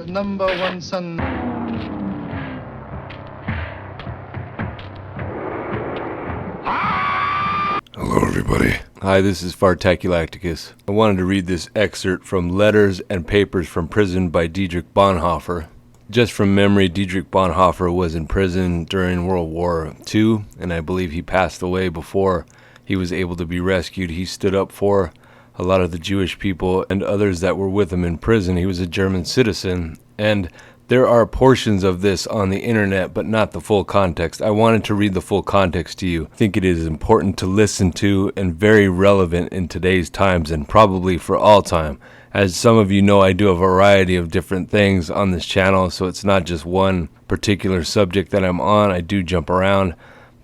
number one son. Hello, everybody. Hi, this is Fartaculacticus. I wanted to read this excerpt from Letters and Papers from Prison by Dietrich Bonhoeffer. Just from memory, Dietrich Bonhoeffer was in prison during World War II, and I believe he passed away before he was able to be rescued. He stood up for a lot of the Jewish people and others that were with him in prison. He was a German citizen, and there are portions of this on the internet, but not the full context. I wanted to read the full context to you. I think it is important to listen to and very relevant in today's times and probably for all time. As some of you know, I do a variety of different things on this channel, so it's not just one particular subject that I'm on. I do jump around,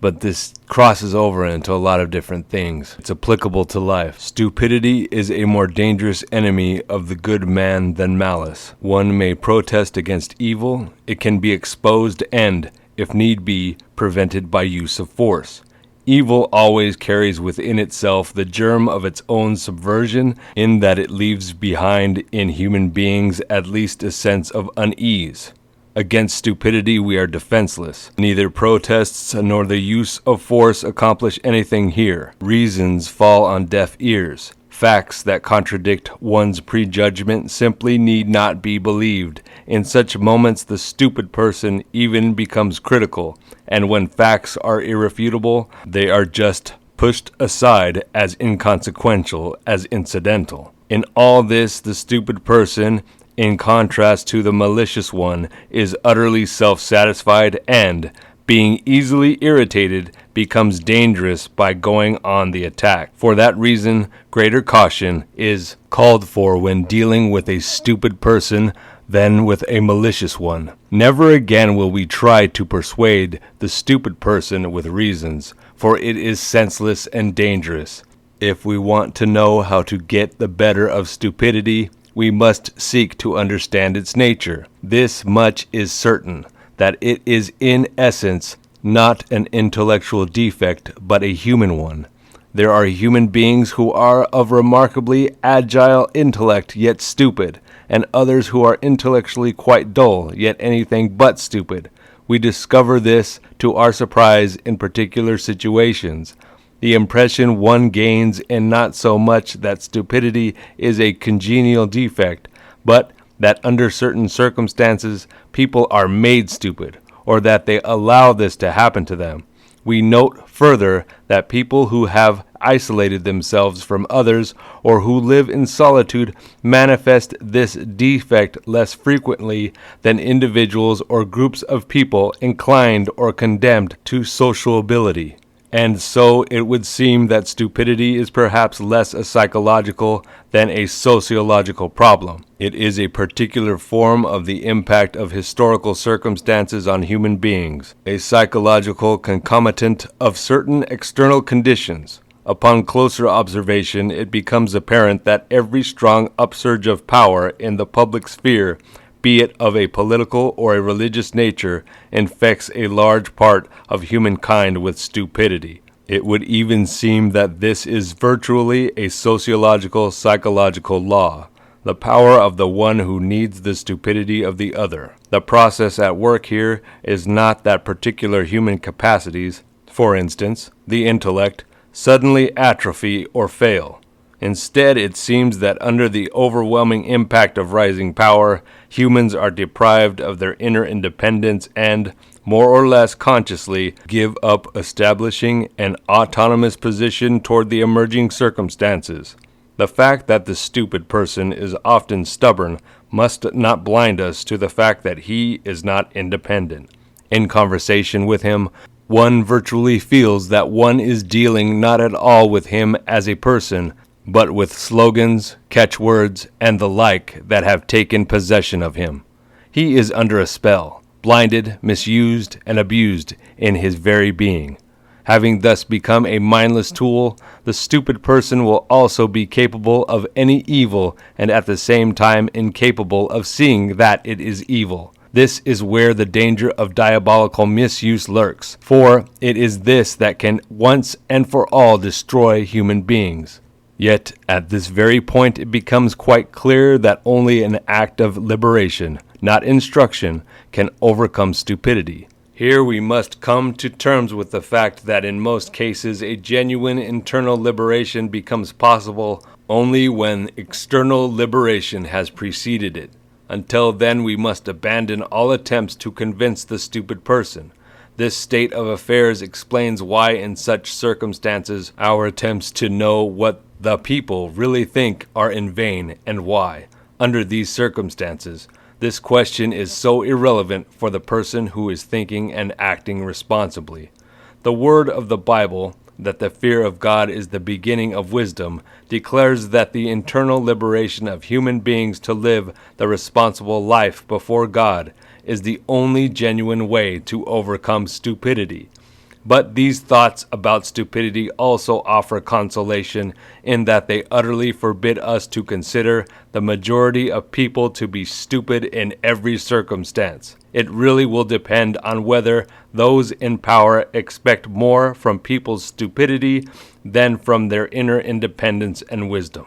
but this crosses over into a lot of different things. It's applicable to life. Stupidity is a more dangerous enemy of the good man than malice. One may protest against evil. It can be exposed and, if need be, prevented by use of force. Evil always carries within itself the germ of its own subversion, in that it leaves behind in human beings at least a sense of unease. Against stupidity we are defenseless. Neither protests nor the use of force accomplish anything here. Reasons fall on deaf ears. Facts that contradict one's prejudgment simply need not be believed. In such moments the stupid person even becomes critical, and when facts are irrefutable, they are just pushed aside as inconsequential, as incidental. In all this, the stupid person, in contrast to the malicious one, is utterly self-satisfied and, being easily irritated, becomes dangerous by going on the attack. For that reason, greater caution is called for when dealing with a stupid person than with a malicious one. Never again will we try to persuade the stupid person with reasons, for it is senseless and dangerous. If we want to know how to get the better of stupidity, we must seek to understand its nature. This much is certain, that it is in essence not an intellectual defect, but a human one. There are human beings who are of remarkably agile intellect, yet stupid, and others who are intellectually quite dull, yet anything but stupid. We discover this, to our surprise, in particular situations. The impression one gains is not so much that stupidity is a congenial defect, but that under certain circumstances people are made stupid, or that they allow this to happen to them. We note further that people who have isolated themselves from others or who live in solitude manifest this defect less frequently than individuals or groups of people inclined or condemned to sociability. And so it would seem that stupidity is perhaps less a psychological than a sociological problem. It is a particular form of the impact of historical circumstances on human beings, a psychological concomitant of certain external conditions. Upon closer observation, it becomes apparent that every strong upsurge of power in the public sphere, be it of a political or a religious nature, infects a large part of humankind with stupidity. It would even seem that this is virtually a sociological, psychological law, the power of the one who needs the stupidity of the other. The process at work here is not that particular human capacities, for instance, the intellect, suddenly atrophy or fail. Instead, it seems that under the overwhelming impact of rising power, humans are deprived of their inner independence and, more or less consciously, give up establishing an autonomous position toward the emerging circumstances. The fact that the stupid person is often stubborn must not blind us to the fact that he is not independent. In conversation with him, one virtually feels that one is dealing not at all with him as a person, but with slogans, catchwords, and the like that have taken possession of him. He is under a spell, blinded, misused, and abused in his very being. Having thus become a mindless tool, the stupid person will also be capable of any evil and at the same time incapable of seeing that it is evil. This is where the danger of diabolical misuse lurks, for it is this that can once and for all destroy human beings. Yet, at this very point, it becomes quite clear that only an act of liberation, not instruction, can overcome stupidity. Here we must come to terms with the fact that in most cases a genuine internal liberation becomes possible only when external liberation has preceded it. Until then we must abandon all attempts to convince the stupid person. This state of affairs explains why in such circumstances our attempts to know what the people really think are in vain, and why, under these circumstances, this question is so irrelevant for the person who is thinking and acting responsibly. The word of the Bible, that the fear of God is the beginning of wisdom, declares that the internal liberation of human beings to live the responsible life before God is the only genuine way to overcome stupidity. But these thoughts about stupidity also offer consolation in that they utterly forbid us to consider the majority of people to be stupid in every circumstance. It really will depend on whether those in power expect more from people's stupidity than from their inner independence and wisdom.